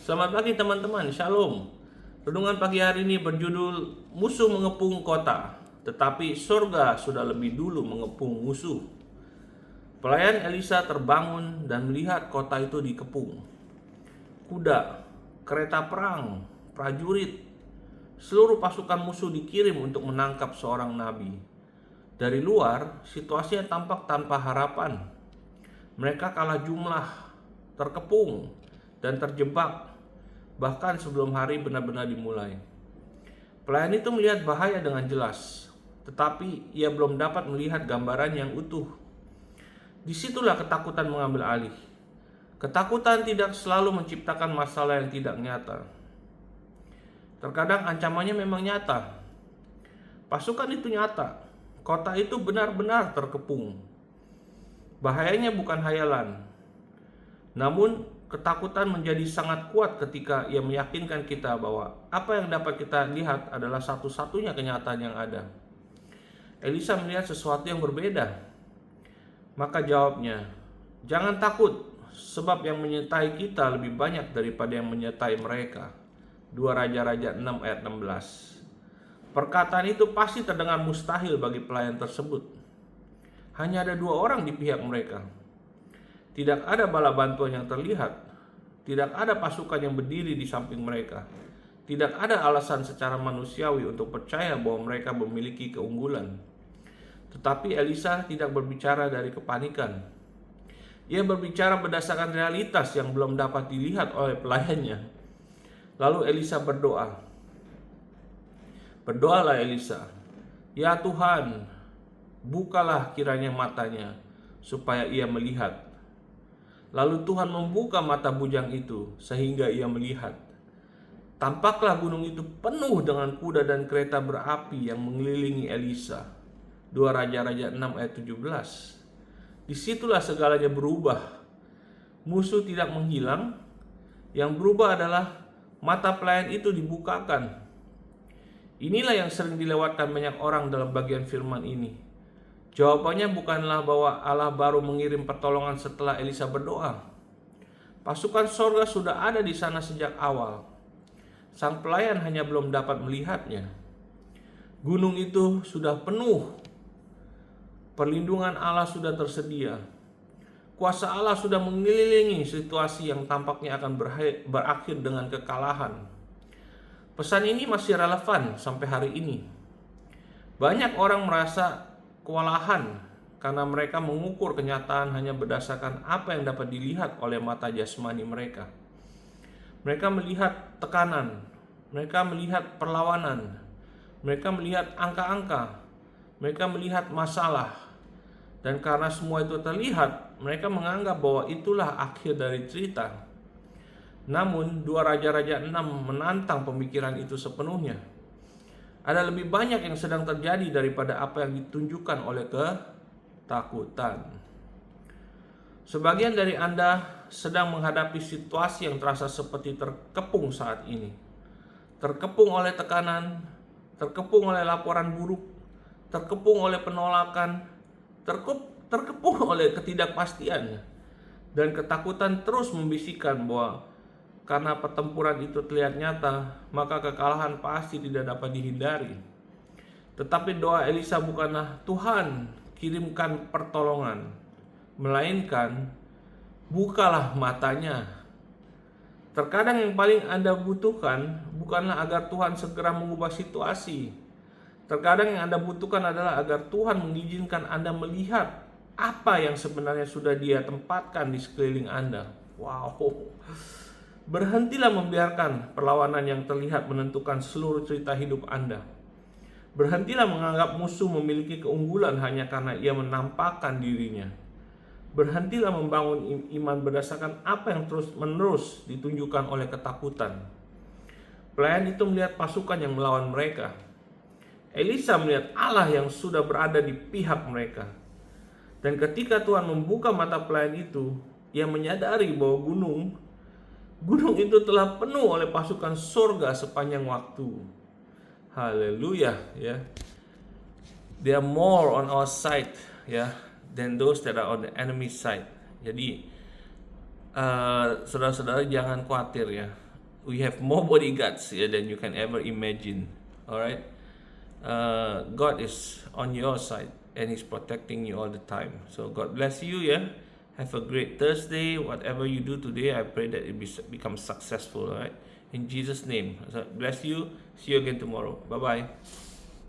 Selamat pagi teman-teman, Shalom. Renungan pagi hari ini berjudul Musuh Mengepung Kota, tetapi surga sudah lebih dulu mengepung musuh. Pelayan Elisa terbangun dan melihat kota itu dikepung. Kuda, kereta perang, prajurit, seluruh pasukan musuh dikirim untuk menangkap seorang nabi. Dari luar, situasinya tampak tanpa harapan. Mereka kalah jumlah, terkepung, dan terjebak bahkan sebelum hari benar-benar dimulai. Pelayan itu melihat bahaya dengan jelas, tetapi ia belum dapat melihat gambaran yang utuh. Disitulah ketakutan mengambil alih. Ketakutan tidak selalu menciptakan masalah yang tidak nyata. Terkadang ancamannya memang nyata. Pasukan itu nyata. Kota itu benar-benar terkepung. Bahayanya bukan hayalan. Namun ketakutan menjadi sangat kuat ketika ia meyakinkan kita bahwa apa yang dapat kita lihat adalah satu-satunya kenyataan yang ada. Elisa melihat sesuatu yang berbeda. Maka jawabnya, "Jangan takut, sebab yang menyertai kita lebih banyak daripada yang menyertai mereka." 2 Raja-Raja 6 ayat 16. Perkataan itu pasti terdengar mustahil bagi pelayan tersebut. Hanya ada 2 orang di pihak mereka. Tidak ada bala bantuan yang terlihat. Tidak ada pasukan yang berdiri di samping mereka. Tidak ada alasan secara manusiawi untuk percaya bahwa mereka memiliki keunggulan. Tetapi Elisa tidak berbicara dari kepanikan. Ia berbicara berdasarkan realitas yang belum dapat dilihat oleh pelayannya. Lalu Elisa berdoa. Berdoalah Elisa, "Ya Tuhan, bukalah kiranya matanya supaya ia melihat." Lalu Tuhan membuka mata bujang itu sehingga ia melihat. Tampaklah gunung itu penuh dengan kuda dan kereta berapi yang mengelilingi Elisa. 2 Raja-Raja 6 ayat 17. Disitulah segalanya berubah. Musuh tidak menghilang. Yang berubah adalah mata pelayan itu dibukakan. Inilah yang sering dilewatkan banyak orang dalam bagian firman ini. Jawabannya bukanlah bahwa Allah baru mengirim pertolongan setelah Elisa berdoa. Pasukan sorga sudah ada di sana sejak awal. Sang pelayan hanya belum dapat melihatnya. Gunung itu sudah penuh. Perlindungan Allah sudah tersedia. Kuasa Allah sudah mengelilingi situasi yang tampaknya akan berakhir dengan kekalahan. Pesan ini masih relevan sampai hari ini. Banyak orang merasa kewalahan karena mereka mengukur kenyataan hanya berdasarkan apa yang dapat dilihat oleh mata jasmani mereka. Mereka melihat tekanan, mereka melihat perlawanan, mereka melihat angka-angka, mereka melihat masalah. Dan karena semua itu terlihat, mereka menganggap bahwa itulah akhir dari cerita. Namun 2 Raja-Raja 6 menantang pemikiran itu sepenuhnya. Ada lebih banyak yang sedang terjadi daripada apa yang ditunjukkan oleh ketakutan. Sebagian dari Anda sedang menghadapi situasi yang terasa seperti terkepung saat ini. Terkepung oleh tekanan, terkepung oleh laporan buruk, terkepung oleh penolakan, terkepung oleh ketidakpastian. Dan ketakutan terus membisikkan bahwa karena pertempuran itu terlihat nyata, maka kekalahan pasti tidak dapat dihindari. Tetapi doa Elisa bukanlah "Tuhan, kirimkan pertolongan", melainkan "Bukalah matanya". Terkadang yang paling Anda butuhkan bukanlah agar Tuhan segera mengubah situasi. Terkadang yang Anda butuhkan adalah agar Tuhan mengizinkan Anda melihat apa yang sebenarnya sudah Dia tempatkan di sekeliling Anda. Wow. Berhentilah membiarkan perlawanan yang terlihat menentukan seluruh cerita hidup Anda. Berhentilah menganggap musuh memiliki keunggulan hanya karena ia menampakkan dirinya. Berhentilah membangun iman berdasarkan apa yang terus-menerus ditunjukkan oleh ketakutan. Pelayan itu melihat pasukan yang melawan mereka. Elisa melihat Allah yang sudah berada di pihak mereka. Dan ketika Tuhan membuka mata pelayan itu, ia menyadari bahwa gunung itu telah penuh oleh pasukan surga sepanjang waktu. Haleluya, ya. They are more on our side, ya, than those that are on the enemy side. Jadi saudara-saudara jangan khawatir, ya. we have more bodyguards than you can ever imagine. All right, God is on your side and He's protecting you all the time. So God bless you. Yeah, have a great Thursday. Whatever you do today, I pray that it becomes successful. All right, in Jesus' name. So bless you. See you again tomorrow. Bye bye.